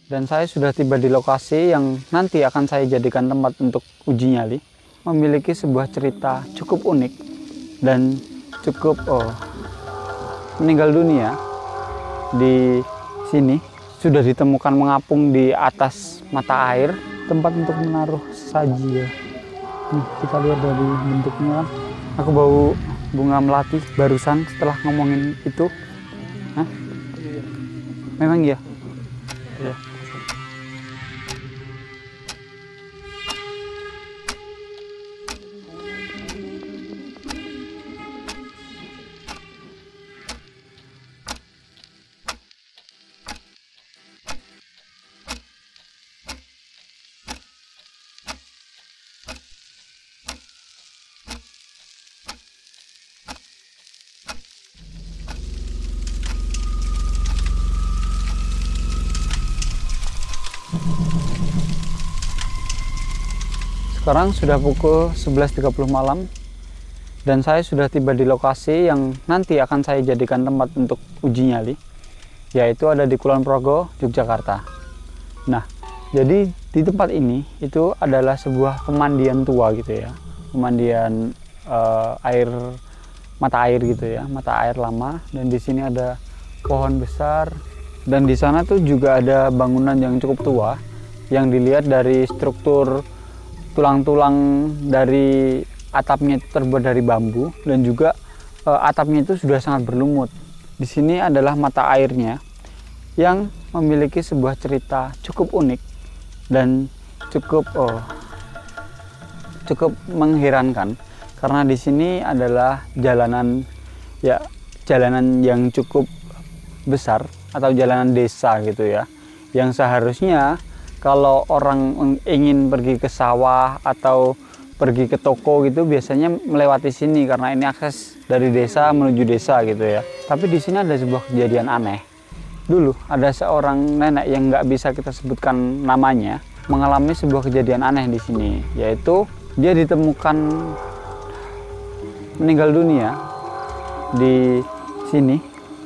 Dan saya sudah tiba di lokasi yang nanti akan saya jadikan tempat untuk uji nyali. Memiliki sebuah cerita cukup unik dan cukup meninggal dunia. Di sini sudah ditemukan mengapung di atas mata air, tempat untuk menaruh saji ya. Nih, kita lihat dari bentuknya kan. Aku bau bunga melati barusan setelah ngomongin itu. Hah? Memang iya? Iya. Sekarang sudah pukul 11.30 malam dan saya sudah tiba di lokasi yang nanti akan saya jadikan tempat untuk uji nyali, yaitu ada di Kulon Progo, Yogyakarta. Nah, jadi di tempat ini itu adalah sebuah pemandian tua gitu ya, pemandian mata air gitu ya, mata air lama. Dan di sini ada pohon besar dan di sana tuh juga ada bangunan yang cukup tua yang dilihat dari struktur tulang-tulang dari atapnya itu terbuat dari bambu dan juga atapnya itu sudah sangat berlumut. Di sini adalah mata airnya yang memiliki sebuah cerita cukup unik dan cukup mengherankan karena di sini adalah jalanan yang cukup besar atau jalanan desa gitu ya, yang seharusnya kalau orang ingin pergi ke sawah atau pergi ke toko gitu biasanya melewati sini karena ini akses dari desa menuju desa gitu ya. Tapi di sini ada sebuah kejadian aneh. Dulu ada seorang nenek yang nggak bisa kita sebutkan namanya mengalami sebuah kejadian aneh di sini, yaitu dia ditemukan meninggal dunia di sini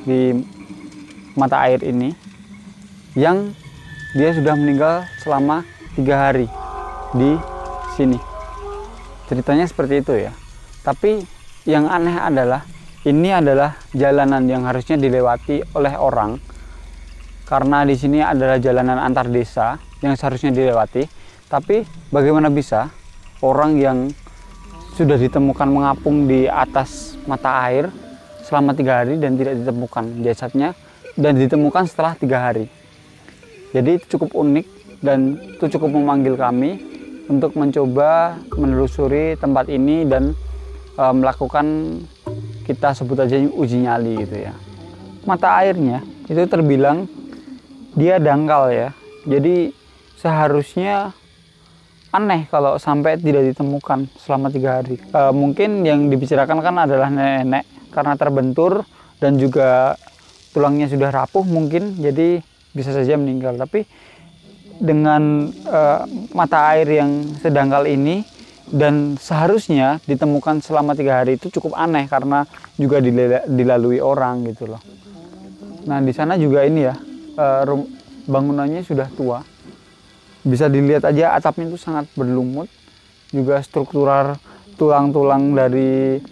di mata air ini yang dia sudah meninggal selama 3 hari di sini. Ceritanya seperti itu ya. Tapi yang aneh adalah ini adalah jalanan yang harusnya dilewati oleh orang karena di sini adalah jalanan antar desa yang seharusnya dilewati. Tapi bagaimana bisa orang yang sudah ditemukan mengapung di atas mata air selama 3 hari dan tidak ditemukan jasadnya, dan ditemukan setelah 3 hari. Jadi itu cukup unik dan itu cukup memanggil kami untuk mencoba menelusuri tempat ini dan melakukan, kita sebut aja uji nyali gitu ya. Mata airnya itu terbilang dia dangkal ya. Jadi seharusnya aneh kalau sampai tidak ditemukan selama 3 hari. Mungkin yang dibicarakan kan adalah nenek karena terbentur dan juga tulangnya sudah rapuh mungkin, jadi bisa saja meninggal. Tapi dengan mata air yang sedangkal ini dan seharusnya ditemukan selama 3 hari itu cukup aneh karena juga dilalui orang gitu loh. Nah di sana juga ini ya, bangunannya sudah tua, bisa dilihat aja atapnya itu sangat berlumut, juga struktural tulang-tulang dari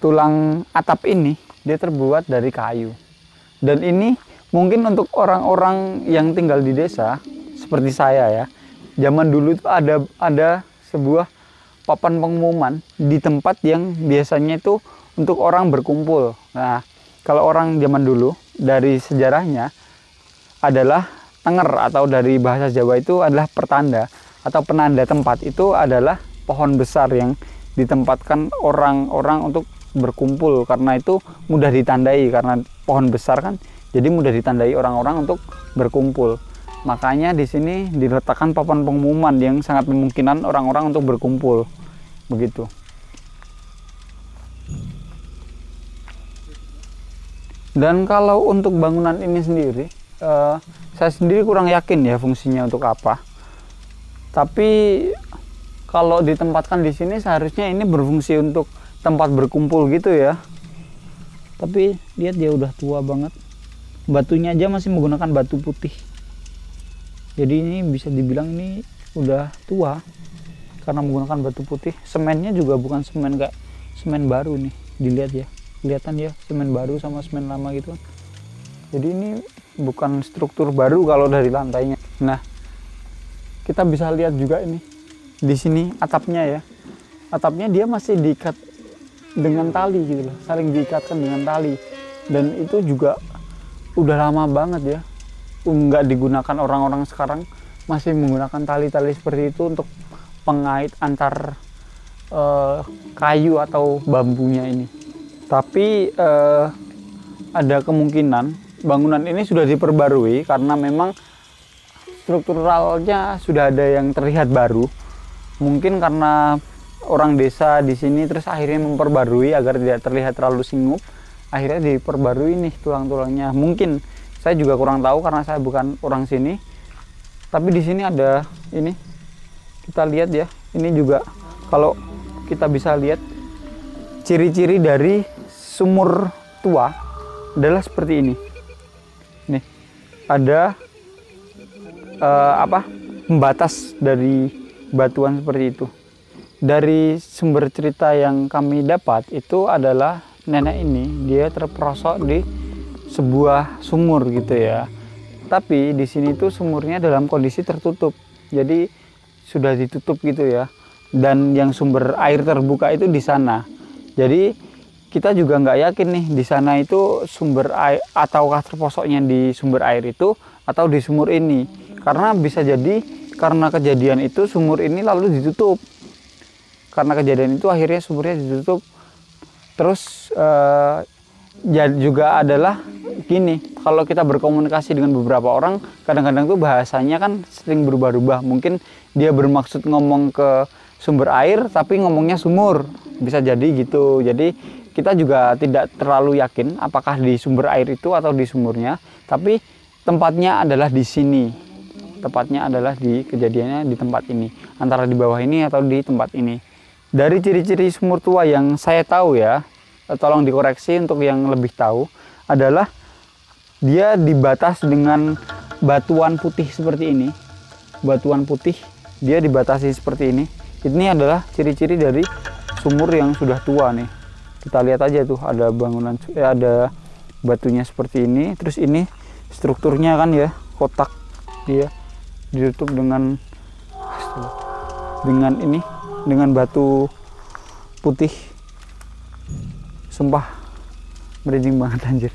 tulang atap ini dia terbuat dari kayu. Dan ini mungkin untuk orang-orang yang tinggal di desa seperti saya ya, zaman dulu itu ada sebuah papan pengumuman di tempat yang biasanya itu untuk orang berkumpul. Nah, kalau orang zaman dulu dari sejarahnya adalah tenger, atau dari bahasa Jawa itu adalah pertanda atau penanda tempat. Itu adalah pohon besar yang ditempatkan orang-orang untuk berkumpul karena itu mudah ditandai, karena pohon besar kan. Jadi mudah ditandai orang-orang untuk berkumpul. Makanya di sini diletakkan papan pengumuman yang sangat memungkinkan orang-orang untuk berkumpul. Begitu. Dan kalau untuk bangunan ini sendiri, saya sendiri kurang yakin ya fungsinya untuk apa. Tapi kalau ditempatkan di sini seharusnya ini berfungsi untuk tempat berkumpul gitu ya. Tapi lihat dia udah tua banget. Batunya aja masih menggunakan batu putih. Jadi ini bisa dibilang ini udah tua karena menggunakan batu putih. Semennya juga bukan semen kayak semen baru nih. Dilihat ya. Kelihatan ya semen baru sama semen lama gitu kan. Jadi ini bukan struktur baru kalau dari lantainya. Nah, kita bisa lihat juga ini di sini atapnya ya. Atapnya dia masih diikat dengan tali gitu loh, saling diikatkan dengan tali. Dan itu juga udah lama banget ya. Nggak digunakan orang-orang sekarang, masih menggunakan tali-tali seperti itu untuk pengait antar kayu atau bambunya ini. Tapi ada kemungkinan bangunan ini sudah diperbarui karena memang strukturalnya sudah ada yang terlihat baru. Mungkin karena orang desa di sini terus akhirnya memperbarui agar tidak terlihat terlalu singgup. Akhirnya diperbarui nih tulang-tulangnya. Mungkin saya juga kurang tahu karena saya bukan orang sini. Tapi di sini ada ini. Kita lihat ya. Ini juga kalau kita bisa lihat ciri-ciri dari sumur tua adalah seperti ini. Nih, ada pembatas dari batuan seperti itu. Dari sumber cerita yang kami dapat itu adalah nenek ini dia terperosok di sebuah sumur gitu ya. Tapi di sini tuh sumurnya dalam kondisi tertutup. Jadi sudah ditutup gitu ya. Dan yang sumber air terbuka itu di sana. Jadi kita juga nggak yakin nih di sana itu sumber air ataukah terposoknya di sumber air itu atau di sumur ini. Karena bisa jadi karena kejadian itu sumur ini lalu ditutup. Karena kejadian itu akhirnya sumurnya ditutup. Terus juga adalah gini, kalau kita berkomunikasi dengan beberapa orang, kadang-kadang tuh bahasanya kan sering berubah-ubah. Mungkin dia bermaksud ngomong ke sumber air tapi ngomongnya sumur, bisa jadi gitu. Jadi kita juga tidak terlalu yakin apakah di sumber air itu atau di sumurnya, tapi tempatnya adalah di sini. Tepatnya adalah di kejadiannya di tempat ini, antara di bawah ini atau di tempat ini. Dari ciri-ciri sumur tua yang saya tahu ya, tolong dikoreksi untuk yang lebih tahu, adalah dia dibatas dengan batuan putih seperti ini. Batuan putih, dia dibatasi seperti ini. Ini adalah ciri-ciri dari sumur yang sudah tua nih. Kita lihat aja tuh ada bangunan, ada batunya seperti ini. Terus ini strukturnya kan ya kotak, dia ditutup dengan ini, dengan batu putih. Sumpah merinding banget anjir.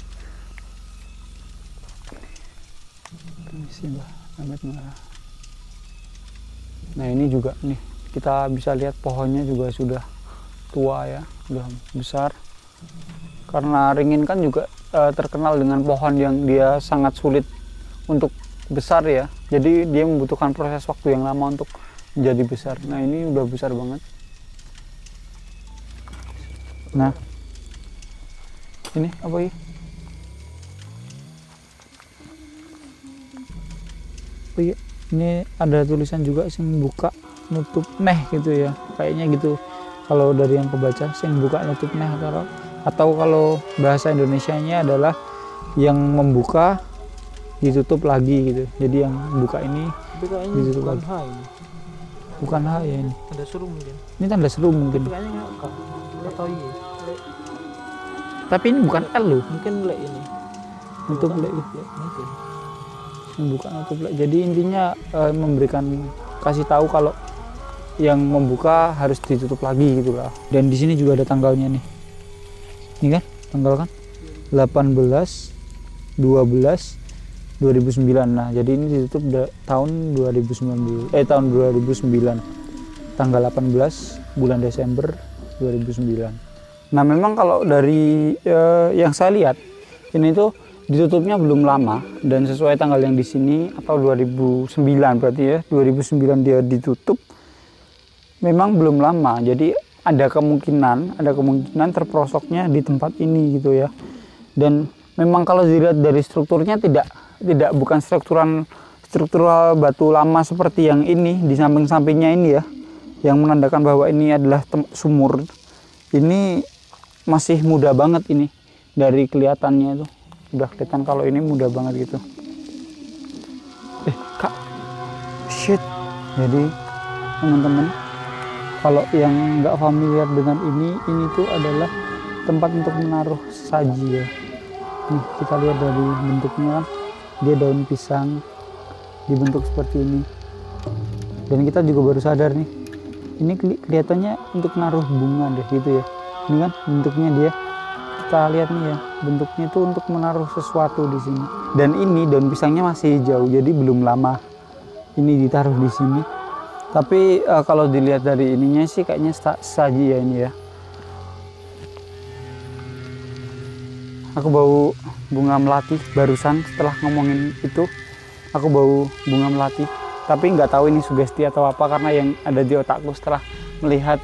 Nah ini juga nih kita bisa lihat pohonnya juga sudah tua ya, sudah besar. Karena Ringin kan juga terkenal dengan pohon yang dia sangat sulit untuk besar ya. Jadi dia membutuhkan proses waktu yang lama untuk menjadi besar. Nah ini udah besar banget. Nah ini apa ya? Oh iya, ini ada tulisan juga sing buka nutup neh gitu ya, kayaknya gitu kalau dari yang kebaca, sing buka nutup neh atau kalau bahasa Indonesianya adalah yang membuka ditutup lagi gitu. Jadi yang buka ini ditutup lagi. Bukan H ya ini. Tanda seru mungkin. Ini tanda seru mungkin. Kayaknya atau iya. Tapi ini bukan L loh. Mungkin lek ini. Nutup lek gitu. Mungkin. Membuka nutup lek. Jadi intinya memberikan kasih tahu kalau yang membuka harus ditutup lagi gitu lah. Dan di sini juga ada tanggalnya nih. Ini kan tanggal kan 18 12 2009. Nah, jadi ini ditutup tahun 2009 tanggal 18 bulan Desember 2009. Nah, memang kalau dari yang saya lihat ini tuh ditutupnya belum lama dan sesuai tanggal yang di sini atau 2009 berarti ya, 2009 dia ditutup. Memang belum lama. Jadi ada kemungkinan terperosoknya di tempat ini gitu ya. Dan memang kalau dilihat dari strukturnya tidak bukan struktural batu lama seperti yang ini di samping-sampingnya ini ya, yang menandakan bahwa ini adalah sumur. ini masih muda banget ini. Dari kelihatannya itu udah kelihatan kalau ini muda banget gitu. Kak, shit. Jadi teman-teman, kalau yang nggak familiar dengan ini tuh adalah tempat untuk menaruh saji ya. Nih kita lihat dari bentuknya kan, dia daun pisang dibentuk seperti ini. Dan kita juga baru sadar nih, ini kelihatannya untuk naruh bunga deh gitu ya. Ini kan bentuknya dia, kita lihat nih ya, bentuknya itu untuk menaruh sesuatu di sini. Dan ini daun pisangnya masih hijau, jadi belum lama ini ditaruh di sini. Tapi kalau dilihat dari ininya sih kayaknya saji ya ini ya. Aku bau bunga melati barusan setelah ngomongin itu. Aku bau bunga melati. Tapi nggak tahu ini sugesti atau apa, karena yang ada di otakku setelah melihat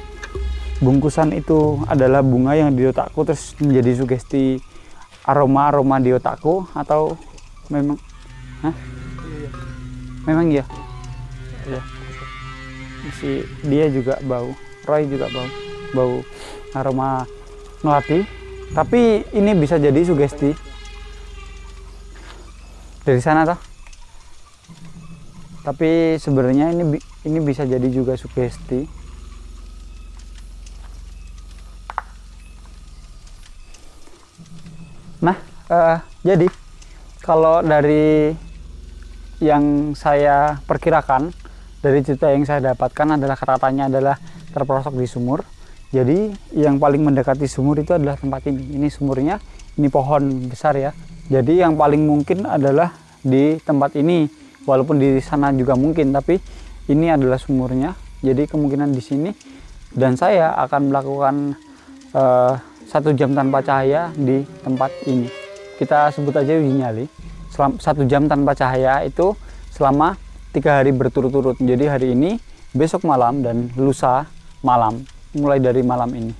bungkusan itu adalah bunga yang di otakku, terus menjadi sugesti aroma di otakku. Atau memang memang iya. Si dia juga bau, Roy juga bau aroma melati. Tapi ini bisa jadi sugesti dari sana toh. Tapi sebenarnya ini bisa jadi juga sugesti. Nah, jadi kalau dari yang saya perkirakan, dari cerita yang saya dapatkan adalah katanya adalah terperosok di sumur. Jadi yang paling mendekati sumur itu adalah tempat ini. Ini sumurnya, ini pohon besar ya. Jadi yang paling mungkin adalah di tempat ini. Walaupun di sana juga mungkin, tapi ini adalah sumurnya. Jadi kemungkinan di sini. Dan saya akan melakukan 1 jam tanpa cahaya di tempat ini. Kita sebut aja uji nyali. 1 jam tanpa cahaya itu selama 3 hari berturut-turut. Jadi hari ini, besok malam, dan lusa malam. Mulai dari malam ini.